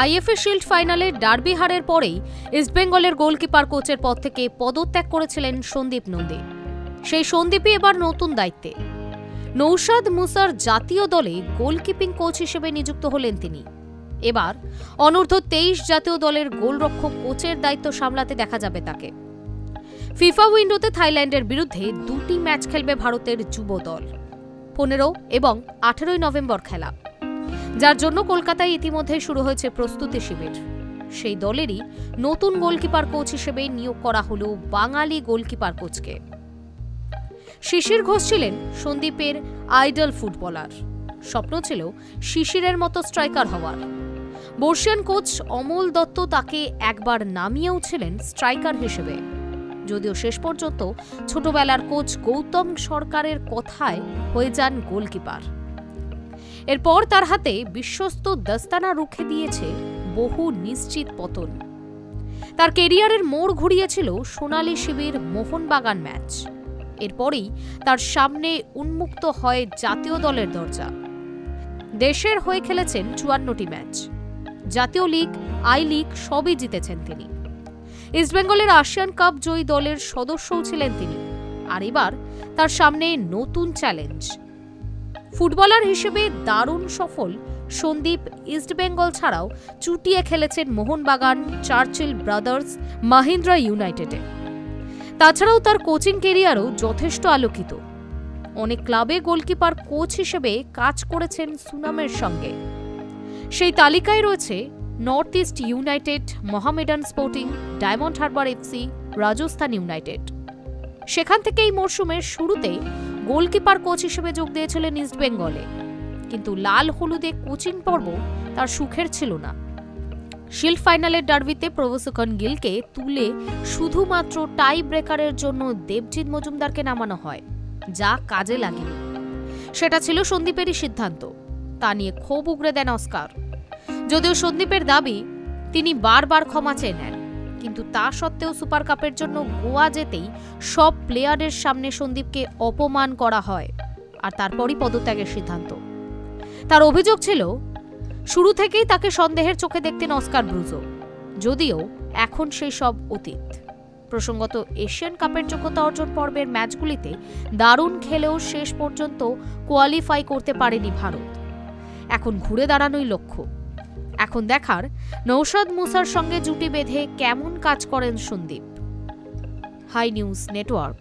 IFA shield ফাইনালে derby হারের পরেই ইস্টবেঙ্গলের গোলকিপার কোচের পদ থেকে পদত্যাগ করেছিলেন সন্দীপ নন্দী। সেই সন্দীপই এবার নতুন দায়িত্বে। নৌশাদ মুসার জাতীয় দলে গোলকিপিং কোচ হিসেবে নিযুক্ত হলেন তিনি। এবার অনূর্ধ্ব-23 জাতীয় দলের গোলরক্ষক কোচের দায়িত্ব সামলাতে দেখা যাবে তাকে। ফিফা উইন্ডোতে থাইল্যান্ডের বিরুদ্ধে 2টি ম্যাচ খেলবে ভারতের যুব দল। 15 এবং 18 নভেম্বর খেলা, যার জন্য কলকাতায় ইতিমধ্যে শুরু হয়েছে প্রস্তুতি শিবির। সেই দলেরই নতুন গোলকিপার কোচ হিসেবে নিয়োগ করা হলো বাঙালি গোলকিপার কোচকে। শিশির ঘোষ ছিলেন সন্দীপের আইডল ফুটবলার। স্বপ্ন ছিল শিশিরের মতো স্ট্রাইকার হওয়ার। বর্ষিয়ান কোচ অমল দত্ত তাকে একবার নামিয়েও ছিলেন স্ট্রাইকার হিসেবে, যদিও শেষ পর্যন্ত ছোটবেলার কোচ গৌতম সরকারের কথায় হয়ে যান গোলকিপার। এরপর তার হাতে বিশ্বস্ত দস্তানা রুখে দিয়েছে বহু নিশ্চিত পতন। তার কেরিয়ারের মোড় ঘুরিয়েছিল সোনালী শিবির মোহনবাগান ম্যাচ। এরপরেই তার সামনে উন্মুক্ত হয় জাতীয় দলের দরজা। দেশের হয়ে খেলেছেন 54টি ম্যাচ। জাতীয় লীগ, আই লিগ সবই জিতেছেন তিনি। ইস্টবেঙ্গলের আসিয়ান কাপ জয়ী দলের সদস্যও ছিলেন তিনি। আর এবার তার সামনে নতুন চ্যালেঞ্জ। ফুটবলার হিসেবে দারুণ সফল সন্দীপ ইস্টবেঙ্গল ছাড়াও চুটিয়ে খেলেছেন মোহনবাগান, চার্চিল ব্রাদার্স, মাহিন্দ্রা ইউনাইটেডে। তাছাড়াও তার কোচিং কেরিয়ারও যথেষ্ট আলোকিত। অনেক ক্লাবে গোলকিপার কোচ হিসেবে কাজ করেছেন সুনামের সঙ্গে। সেই তালিকায় রয়েছে north east United, Mohammedan sporting, diamond Harbour FC, Rajasthan United. সেখান থেকে এই মরশুমের শুরুতেই গোলকিপার কোচ হিসেবে যোগ দিয়েছিলেন ইস্টবেঙ্গলে। কিন্তু লাল হলুদে কোচিং পর্ব তার সুখের ছিল না। শিল্ড ফাইনালের ডার্বিতে প্রভোসুখন গিলকে তুলে শুধুমাত্র টাই ব্রেকারের জন্য দেবজিৎ মজুমদারকে নামানো হয়, যা কাজে লাগেনি। সেটা ছিল সন্দীপেরই সিদ্ধান্ত। তা নিয়ে ক্ষোভ উগরে দেন অস্কার। যদিও সন্দীপের দাবি তিনি বারবার ক্ষমা চেয়ে নেন, কিন্তু তা সত্ত্বেও সুপার কাপের জন্য গোয়া যেতেই সব প্লেয়ারের সামনে সন্দীপকে অপমান করা হয়, আর তারপরই পদত্যাগের সিদ্ধান্ত। তার অভিযোগ ছিল শুরু থেকেই তাকে সন্দেহের চোখে দেখতেন অস্কার ব্রুজো, যদিও এখন সেই সব অতীত। প্রসঙ্গত, এশিয়ান কাপের যোগ্যতা অর্জন পর্বের ম্যাচগুলিতে দারুণ খেলেও শেষ পর্যন্ত কোয়ালিফাই করতে পারেনি ভারত। এখন ঘুরে দাঁড়ানোই লক্ষ্য। এখন দেখার নৌশাদ মুসার সঙ্গে জুটি বেঁধে কেমন কাজ করেন সন্দীপ। High news network.